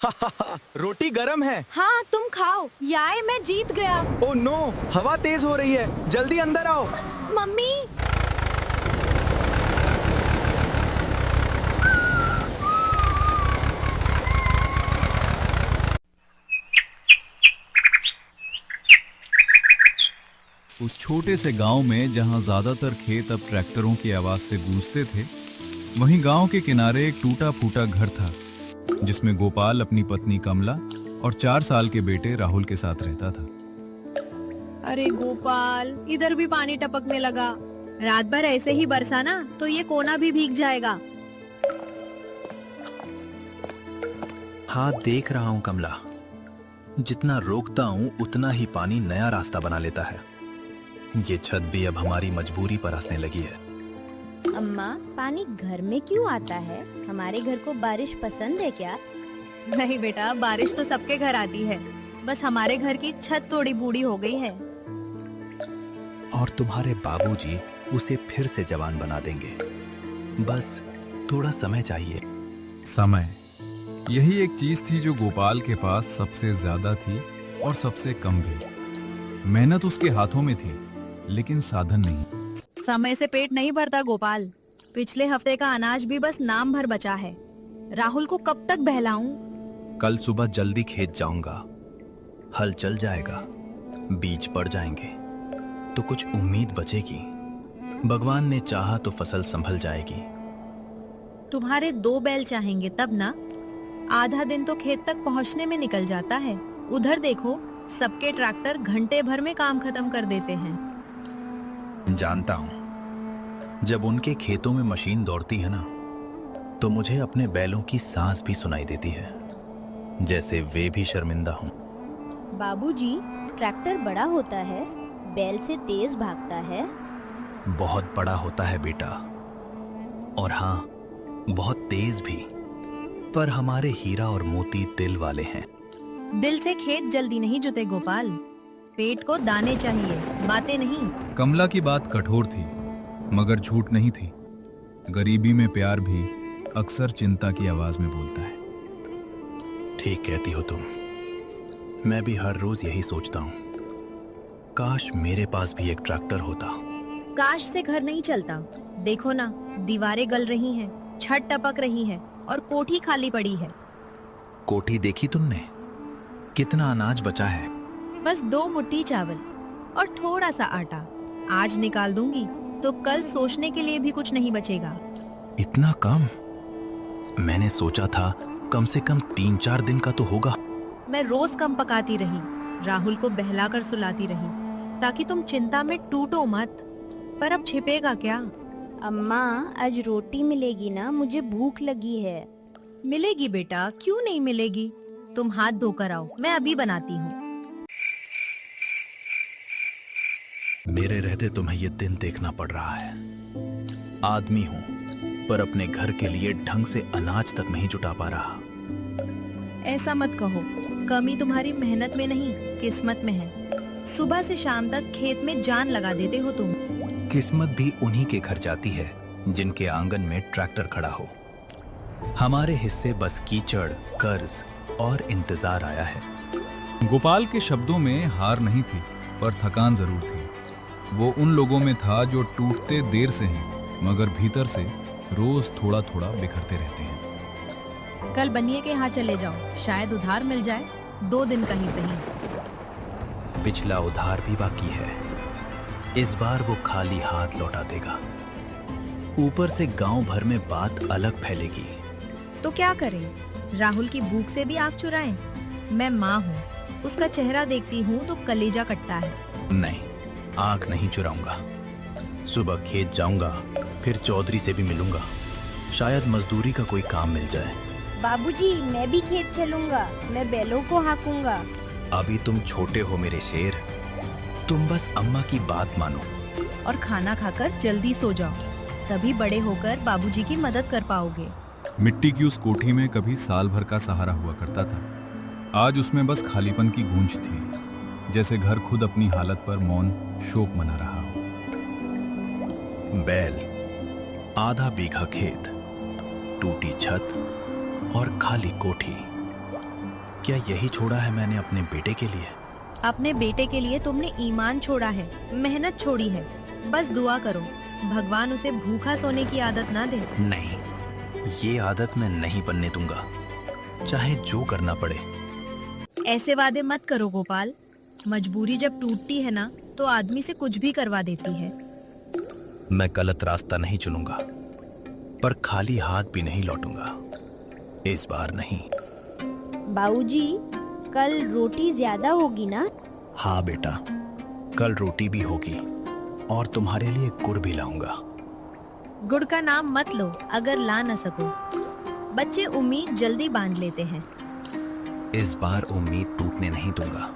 रोटी गरम है। हाँ तुम खाओ, याय मैं जीत गया। ओ नो, हवा तेज हो रही है, जल्दी अंदर आओ। मम्मी। उस छोटे से गांव में जहां ज्यादातर खेत अब ट्रैक्टरों की आवाज से गूंजते थे, वहीं गांव के किनारे एक टूटा फूटा घर था जिसमें गोपाल अपनी पत्नी कमला और 4 साल के बेटे राहुल के साथ रहता था। अरे गोपाल, इधर भी पानी टपकने लगा। रात भर ऐसे ही बरसा ना तो ये कोना भी भीग जाएगा। हाँ देख रहा हूँ कमला, जितना रोकता हूँ उतना ही पानी नया रास्ता बना लेता है। ये छत भी अब हमारी मजबूरी पर हंसने लगी है। अम्मा, पानी घर में क्यों आता है? हमारे घर को बारिश पसंद है क्या? नहीं बेटा, बारिश तो सबके घर आती है, बस हमारे घर की छत थोड़ी बूढ़ी हो गई है। और तुम्हारे बाबूजी उसे फिर से जवान बना देंगे, बस थोड़ा समय चाहिए। समय, यही एक चीज थी जो गोपाल के पास सबसे ज्यादा थी और सबसे कम भी। मेहनत उसके हाथों में थी, लेकिन साधन नहीं। समय से पेट नहीं भरता गोपाल। पिछले हफ्ते का अनाज भी बस नाम भर बचा है। राहुल को कब तक बहलाऊं? कल सुबह जल्दी खेत जाऊंगा, हल चल जाएगा, बीज पड़ जाएंगे तो कुछ उम्मीद बचेगी। भगवान ने चाहा तो फसल संभल जाएगी। तुम्हारे 2 बैल चाहेंगे तब ना? आधा दिन तो खेत तक पहुंचने में निकल जाता है। उधर देखो, सबके ट्रैक्टर घंटे भर में काम खत्म कर देते हैं। जानता हूं, जब उनके खेतों में मशीन दौड़ती है ना, तो मुझे अपने बैलों की सांस भी सुनाई देती है, जैसे वे भी शर्मिंदा हों। बाबूजी, ट्रैक्टर बड़ा होता है, बैल से तेज भागता है। बहुत बड़ा होता है बेटा, और हाँ, बहुत तेज भी। पर हमारे हीरा और मोती दिल वाले हैं। दिल से खेत जल्दी नहीं जुते गोपाल। पेट को दाने चाहिए, बातें नहीं। कमला की बात कठोर थी, मगर झूठ नहीं थी। गरीबी में प्यार भी अक्सर चिंता की आवाज में बोलता है। ठीक कहती हो तुम। मैं भी हर रोज यही सोचता हूँ, काश मेरे पास भी एक ट्रैक्टर होता। काश से घर नहीं चलता। देखो ना, दीवारें गल रही हैं, छत टपक रही है और कोठी खाली पड़ी है। कोठी देखी तुमने? कितना अनाज बचा है। बस 2 मुट्ठी चावल और थोड़ा सा आटा। आज निकाल दूंगी तो कल सोचने के लिए भी कुछ नहीं बचेगा। इतना कम? मैंने सोचा था कम से कम 3-4 दिन का तो होगा। मैं रोज कम पकाती रही, राहुल को बहलाकर सुलाती रही, ताकि तुम चिंता में टूटो मत। पर अब छिपेगा क्या? अम्मा, आज रोटी मिलेगी ना? मुझे भूख लगी है। मिलेगी बेटा, क्यों नहीं मिलेगी। तुम हाथ धोकर आओ, मैं अभी बनाती हूँ। मेरे रहते तुम्हें ये दिन देखना पड़ रहा है। आदमी हूँ, पर अपने घर के लिए ढंग से अनाज तक नहीं जुटा पा रहा। ऐसा मत कहो, कमी तुम्हारी मेहनत में नहीं, किस्मत में है। सुबह से शाम तक खेत में जान लगा देते हो तुम। किस्मत भी उन्हीं के घर जाती है जिनके आंगन में ट्रैक्टर खड़ा हो। हमारे हिस्से बस कीचड़, कर्ज और इंतजार आया है। गोपाल के शब्दों में हार नहीं थी, पर थकान जरूर थी। वो उन लोगों में था जो टूटते देर से हैं, मगर भीतर से रोज थोड़ा थोड़ा बिखरते रहते हैं। कल बनिए के यहाँ चले जाओ, शायद उधार मिल जाए, 2 दिन का ही सही। पिछला उधार भी बाकी है, इस बार वो खाली हाथ लौटा देगा। ऊपर से गांव भर में बात अलग फैलेगी। तो क्या करें? राहुल की भूख से भी आग चुराएं? मैं माँ हूँ, उसका चेहरा देखती हूँ तो कलेजा कटता है। नहीं, आंख नहीं चुराऊंगा। सुबह खेत जाऊंगा, फिर चौधरी से भी मिलूंगा, शायद मजदूरी का कोई काम मिल जाए। बाबूजी, मैं भी खेत चलूंगा, मैं बैलों को हाँकूंगा। अभी तुम छोटे हो मेरे शेर, तुम बस अम्मा की बात मानो। और खाना खाकर जल्दी सो जाओ, तभी बड़े होकर बाबूजी की मदद कर पाओगे। मिट्टी की उस कोठी में कभी साल भर का सहारा हुआ करता था। आज उसमें बस खालीपन की गूंज थी, जैसे घर खुद अपनी हालत पर मौन शोक मना रहा हो। बैल, आधा बीघा खेत, टूटी छत और खाली कोठी। क्या यही छोड़ा है मैंने अपने बेटे के लिए? अपने बेटे के लिए तुमने ईमान छोड़ा है, मेहनत छोड़ी है। बस दुआ करो भगवान उसे भूखा सोने की आदत ना दे। नहीं, ये आदत मैं नहीं बनने दूंगा, चाहे जो करना पड़े। ऐसे वादे मत करो गोपाल। मजबूरी जब टूटती है ना तो आदमी से कुछ भी करवा देती है। मैं गलत रास्ता नहीं चुनूंगा, पर खाली हाथ भी नहीं लौटूंगा। इस बार नहीं। बाबूजी, कल रोटी ज्यादा होगी ना? हाँ बेटा, कल रोटी भी होगी और तुम्हारे लिए गुड़ भी लाऊंगा। गुड़ का नाम मत लो अगर ला न सको। बच्चे उम्मीद जल्दी बांध लेते हैं। इस बार उम्मीद टूटने नहीं दूंगा।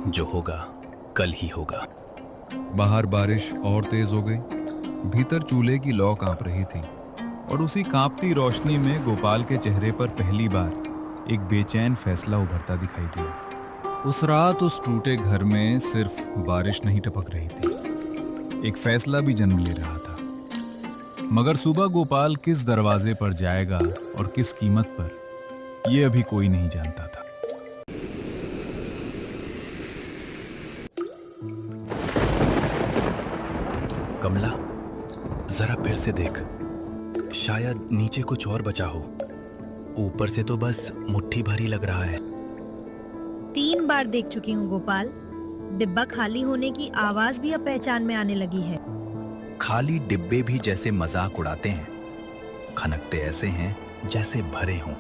जो होगा कल ही होगा। बाहर बारिश और तेज हो गई। भीतर चूल्हे की लौ कांप रही थी और उसी कांपती रोशनी में गोपाल के चेहरे पर पहली बार एक बेचैन फैसला उभरता दिखाई दिया। उस रात उस टूटे घर में सिर्फ बारिश नहीं टपक रही थी, एक फैसला भी जन्म ले रहा था। मगर सुबह गोपाल किस दरवाजे पर जाएगा और किस कीमत पर, यह अभी कोई नहीं जानता था। कमला, जरा फिर से देख, शायद नीचे कुछ और बचा हो। ऊपर से तो बस मुट्ठी भरी लग रहा है। 3 बार देख चुकी हूँ गोपाल। डिब्बा खाली होने की आवाज भी अब पहचान में आने लगी है। खाली डिब्बे भी जैसे मजाक उड़ाते हैं, खनकते ऐसे हैं जैसे भरे हों।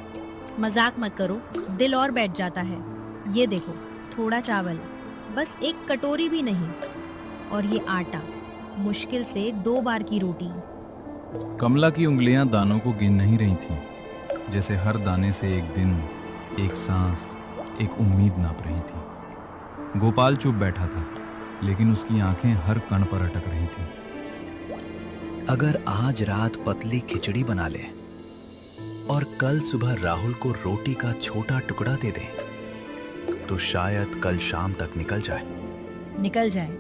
मजाक मत करो, दिल और बैठ जाता है। ये देखो, थोड़ा चावल, बस एक कटोरी भी नहीं। और ये आटा, मुश्किल से 2 बार की रोटी। कमला की उंगलियां दानों को गिन नहीं रही थीं, जैसे हर दाने से एक दिन, एक सांस, एक उम्मीद नाप रही थी। गोपाल चुप बैठा था, लेकिन उसकी आंखें हर कण पर अटक रही थीं। अगर आज रात पतली खिचड़ी बना ले और कल सुबह राहुल को रोटी का छोटा टुकड़ा दे दे, तो शायद कल शाम तक निकल जाए। निकल जाए,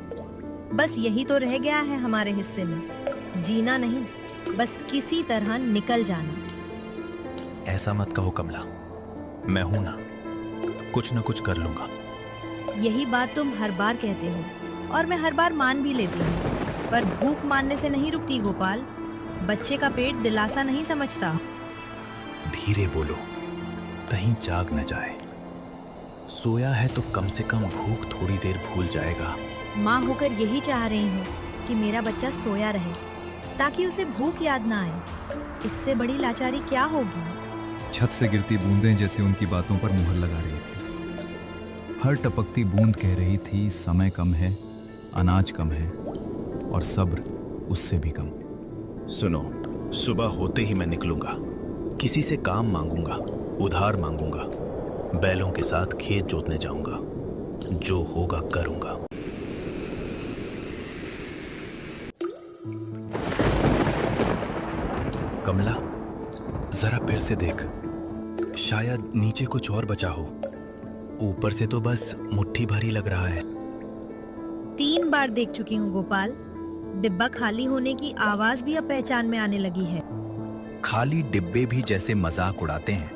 बस यही तो रह गया है हमारे हिस्से में। जीना नहीं, बस किसी तरह निकल जाना। ऐसा मत कहो कमला, मैं हूं ना, कुछ न कुछ कर लूंगा। यही बात तुम हर बार कहते हो और मैं हर बार मान भी लेती हूँ, पर भूख मानने से नहीं रुकती गोपाल। बच्चे का पेट दिलासा नहीं समझता। धीरे बोलो, कहीं जाग न जाए। सोया है तो कम से कम भूख थोड़ी देर भूल जाएगा। माँ होकर यही चाह रही हूँ कि मेरा बच्चा सोया रहे, ताकि उसे भूख याद ना आए। इससे बड़ी लाचारी क्या होगी? छत से गिरती बूंदें जैसे उनकी बातों पर मुहर लगा रही थी। हर टपकती बूंद कह रही थी, समय कम है, अनाज कम है और सब्र उससे भी कम। सुनो, सुबह होते ही मैं निकलूंगा। किसी से काम मांगूंगा, उधार मांगूंगा, बैलों के साथ खेत जोतने जाऊंगा। जो होगा करूंगा। कमला, जरा फिर से देख, शायद नीचे कुछ और बचा हो। ऊपर से तो बस मुट्ठी भरी लग रहा है। 3 बार देख चुकी हूँ गोपाल। डिब्बा खाली होने की आवाज भी अब पहचान में आने लगी है। खाली डिब्बे भी जैसे मजाक उड़ाते हैं,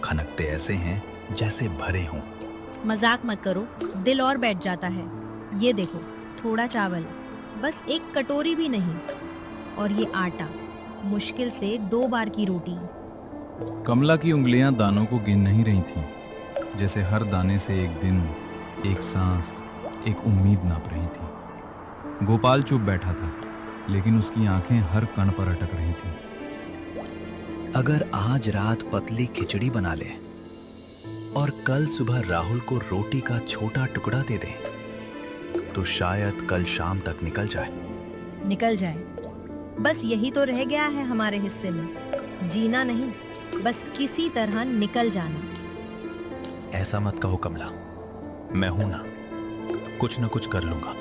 खनकते ऐसे हैं जैसे भरे हों। मजाक मत करो, दिल और बैठ जाता है। ये देखो, थोड़ा चावल, बस एक कटोरी भी नहीं। और ये आटा, मुश्किल से 2 बार की रोटी। कमला की उंगलियां दानों को गिन नहीं रही थीं, जैसे हर दाने से एक दिन, एक सांस, एक उम्मीद नाप रही थी। गोपाल चुप बैठा था, लेकिन उसकी आंखें हर कण पर अटक रही थीं। अगर आज रात पतली खिचड़ी बना ले और कल सुबह राहुल को रोटी का छोटा टुकड़ा दे दे, तो शायद कल शाम तक निकल जाए। निकल जाए, बस यही तो रह गया है हमारे हिस्से में। जीना नहीं, बस किसी तरह निकल जाना। ऐसा मत कहो कमला, मैं हूं ना, कुछ न कुछ कर लूंगा।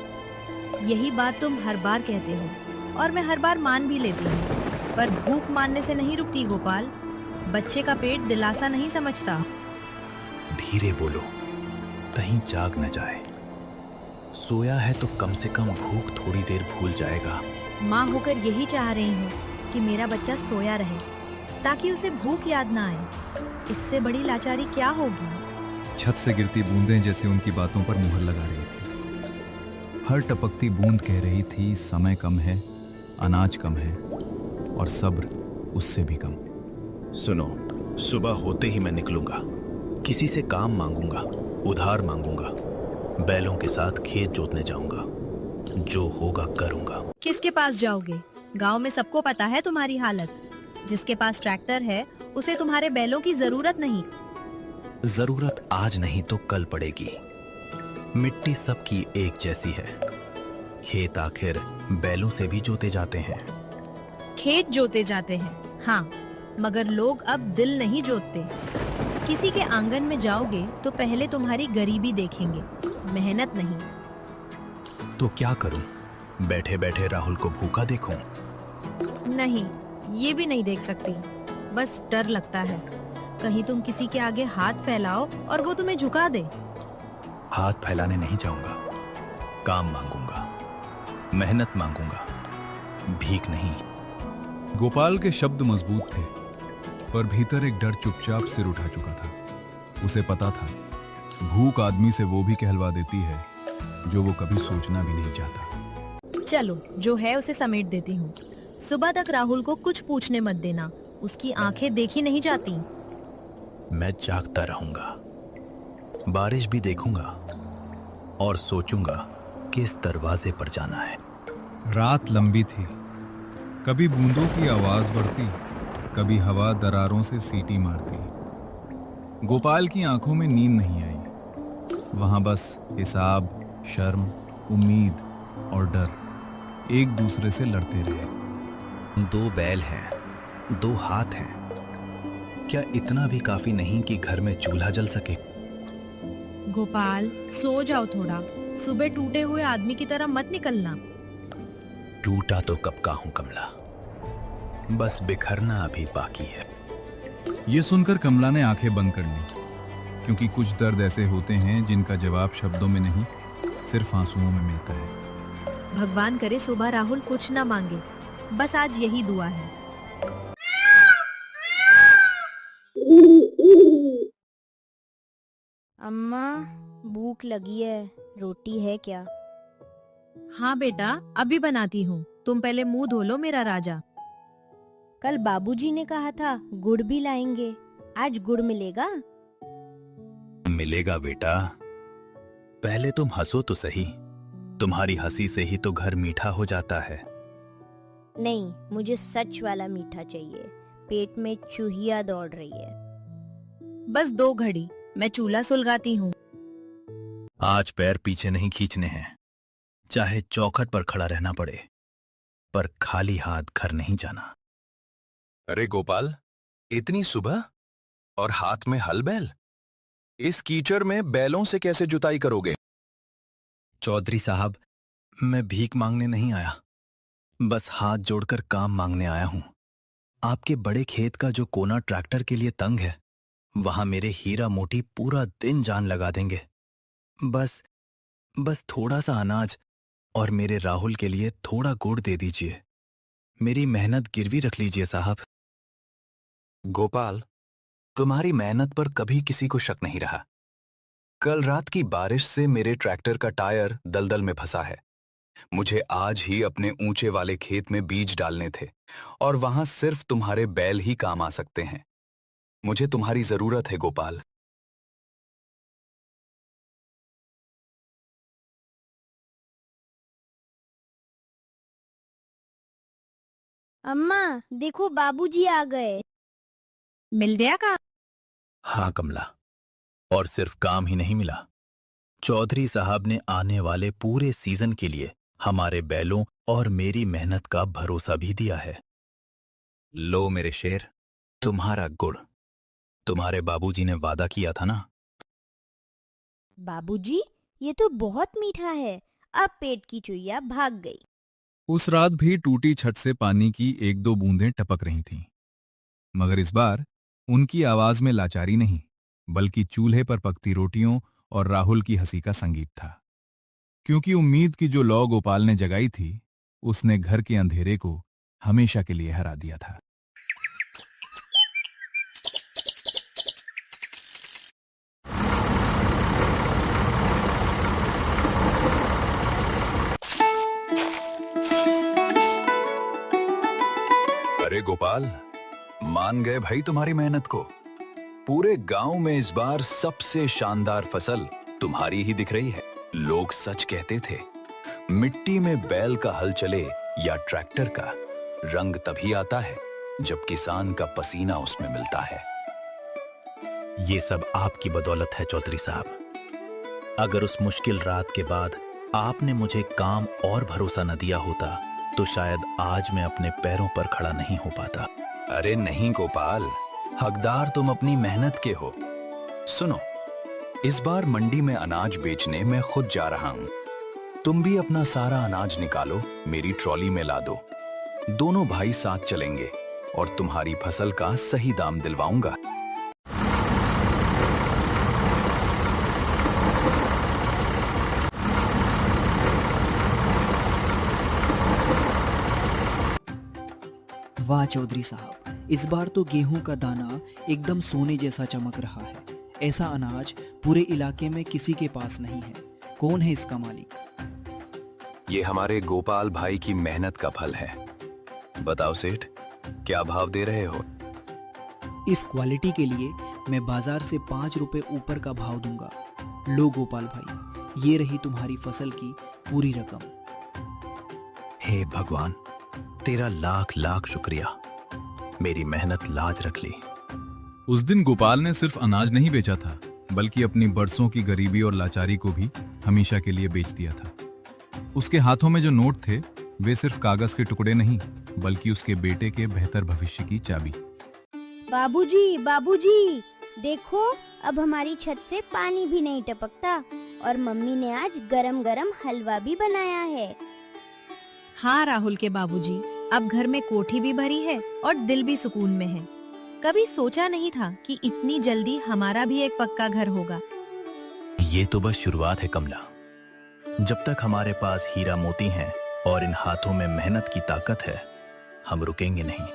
यही बात तुम हर बार कहते हो और मैं हर बार मान भी लेती हूँ, पर भूख मानने से नहीं रुकती गोपाल। बच्चे का पेट दिलासा नहीं समझता। धीरे बोलो, कहीं जाग न जाए। सोया है तो कम से कम भूख थोड़ी देर भूल जाएगा। माँ होकर यही चाह रही हूँ कि मेरा बच्चा सोया रहे, ताकि उसे भूख याद ना आए। इससे बड़ी लाचारी क्या होगी? छत से गिरती बूंदें जैसे उनकी बातों पर मुहर लगा रही थी। हर टपकती बूंद कह रही थी समय कम है, अनाज कम है और सब्र उससे भी कम। सुनो, सुबह होते ही मैं निकलूंगा, किसी से काम मांगूंगा, उधार मांगूंगा, बैलों के साथ खेत जोतने जाऊंगा, जो होगा करूंगा। किसके पास जाओगे? गांव में सबको पता है तुम्हारी हालत। जिसके पास ट्रैक्टर है उसे तुम्हारे बैलों की जरूरत नहीं। जरूरत आज नहीं तो कल पड़ेगी। मिट्टी सबकी एक जैसी है। खेत आखिर बैलों से भी जोते जाते हैं। खेत जोते जाते हैं, हाँ, मगर लोग अब दिल नहीं जोतते। किसी के आंगन में जाओगे तो पहले तुम्हारी गरीबी देखेंगे, मेहनत नहीं। तो क्या करूं? बैठे बैठे राहुल को भूखा देखूं? नहीं, ये भी नहीं देख सकती। बस डर लगता है कहीं तुम किसी के आगे हाथ फैलाओ और वो तुम्हें झुका दे। हाथ फैलाने नहीं जाऊंगा। काम मांगूंगा, मेहनत मांगूंगा, भीख नहीं। गोपाल के शब्द मजबूत थे, पर भीतर एक डर चुपचाप सिर उठा चुका था। उसे पता था, भूख आदमी से वो भी कहलवा देती है जो वो कभी सोचना भी नहीं चाहता। चलो, जो है उसे समेट देती हूँ। सुबह तक राहुल को कुछ पूछने मत देना, उसकी आंखें देखी नहीं जाती। मैं जागता रहूंगा, बारिश भी देखूंगा और सोचूंगा किस दरवाजे पर जाना है। रात लंबी थी। कभी बूंदों की आवाज बढ़ती, कभी हवा दरारों से सीटी मारती। गोपाल की आंखों में नींद नहीं आई। वहां बस हिसाब, शर्म, उम्मीद और डर एक दूसरे से लड़ते रहे। 2 बैल हैं, 2 हाथ हैं। क्या इतना भी काफी नहीं कि घर में चूल्हा जल सके? गोपाल, सो जाओ थोड़ा। सुबह टूटे हुए आदमी की तरह मत निकलना। टूटा तो कब का हूं कमला, बस बिखरना अभी बाकी है। ये सुनकर कमला ने आंखें बंद कर ली, क्योंकि कुछ दर्द ऐसे होते हैं जिनका जवाब शब्दों में नहीं, सिर्फ आंसुओं में मिलता है। भगवान करे सुबह राहुल कुछ ना मांगे, बस आज यही दुआ है। अम्मा, भूख लगी है, रोटी है क्या? हाँ बेटा, अभी बनाती हूँ। तुम पहले मुंह धो लो मेरा राजा। कल बाबूजी ने कहा था गुड़ भी लाएंगे, आज गुड़ मिलेगा? मिलेगा बेटा, पहले तुम हंसो तो सही। तुम्हारी हंसी से ही तो घर मीठा हो जाता है। नहीं, मुझे सच वाला मीठा चाहिए। पेट में चूहिया दौड़ रही है। बस 2 घड़ी, मैं चूल्हा सुलगाती हूँ। आज पैर पीछे नहीं खींचने हैं, चाहे चौखट पर खड़ा रहना पड़े, पर खाली हाथ घर नहीं जाना। अरे गोपाल, इतनी सुबह और हाथ में हल बैल? इस कीचड़ में बैलों से कैसे जुताई करोगे? चौधरी साहब, मैं भीख मांगने नहीं आया, बस हाथ जोड़कर काम मांगने आया हूं। आपके बड़े खेत का जो कोना ट्रैक्टर के लिए तंग है, वहां मेरे हीरा मोटी पूरा दिन जान लगा देंगे। बस थोड़ा सा अनाज और मेरे राहुल के लिए थोड़ा गुड़ दे दीजिए। मेरी मेहनत गिरवी रख लीजिए साहब। गोपाल, तुम्हारी मेहनत पर कभी किसी को शक नहीं रहा। कल रात की बारिश से मेरे ट्रैक्टर का टायर दलदल में फंसा है। मुझे आज ही अपने ऊंचे वाले खेत में बीज डालने थे और वहां सिर्फ तुम्हारे बैल ही काम आ सकते हैं। मुझे तुम्हारी जरूरत है गोपाल। अम्मा, देखो बाबूजी आ गए। मिल गया का? हाँ कमला, और सिर्फ काम ही नहीं मिला, चौधरी साहब ने आने वाले पूरे सीजन के लिए हमारे बैलों और मेरी मेहनत का भरोसा भी दिया है। लो मेरे शेर, तुम्हारा गुड़। तुम्हारे बाबूजी ने वादा किया था ना। बाबूजी, ये तो बहुत मीठा है। अब पेट की चुईया भाग गई। उस रात भी टूटी छत से पानी की 1-2 बूंदें टपक रही थीं, मगर इस बार उनकी आवाज में लाचारी नहीं, बल्कि चूल्हे पर पकती रोटियों और राहुल की हंसी का संगीत था। क्योंकि उम्मीद की जो लौ गोपाल ने जगाई थी, उसने घर के अंधेरे को हमेशा के लिए हरा दिया था। गोपाल, मान गए भाई तुम्हारी मेहनत को। पूरे गांव में इस बार सबसे शानदार फसल तुम्हारी ही दिख रही है। लोग सच कहते थे, मिट्टी में बैल का हल चले या ट्रैक्टर का, रंग तभी आता है जब किसान का पसीना उसमें मिलता है। ये सब आपकी बदौलत है चौधरी साहब। अगर उस मुश्किल रात के बाद आपने मुझे काम और भरोसा न दिया होता तो शायद आज मैं अपने पैरों पर खड़ा नहीं हो पाता। अरे नहीं गोपाल, हकदार तुम अपनी मेहनत के हो। सुनो, इस बार मंडी में अनाज बेचने मैं खुद जा रहा हूं। तुम भी अपना सारा अनाज निकालो, मेरी ट्रॉली में ला दो। दोनों भाई साथ चलेंगे और तुम्हारी फसल का सही दाम दिलवाऊंगा। वाह चौधरी साहब, इस बार तो गेहूं का दाना एकदम सोने जैसा चमक रहा है। ऐसा अनाज पूरे इलाके में किसी के पास नहीं है। कौन है इसका मालिक? ये हमारे गोपाल भाई की मेहनत का फल है। बताओ सेठ, क्या भाव दे रहे हो? इस क्वालिटी के लिए मैं बाजार से 5 रुपए ऊपर का भाव दूंगा। लो गोपाल भाई, ये रही तुम्हारी फसल की पूरी रकम। हे भगवान, तेरा लाख लाख शुक्रिया। मेरी मेहनत लाज रख ली। उस दिन गोपाल ने सिर्फ अनाज नहीं बेचा था, बल्कि अपनी बरसों की गरीबी और लाचारी को भी हमेशा के लिए बेच दिया था। उसके हाथों में जो नोट थे वे सिर्फ कागज के टुकड़े नहीं, बल्कि उसके बेटे के बेहतर भविष्य की चाबी। बाबूजी, बाबूजी, देखो अब हमारी छत से पानी भी नहीं टपकता और मम्मी ने आज गरम गरम हलवा भी बनाया है। हाँ राहुल के बाबूजी, अब घर में कोठी भी भरी है और दिल भी सुकून में है। कभी सोचा नहीं था कि इतनी जल्दी हमारा भी एक पक्का घर होगा। ये तो बस शुरुआत है कमला। जब तक हमारे पास हीरा मोती हैं और इन हाथों में मेहनत की ताकत है, हम रुकेंगे नहीं।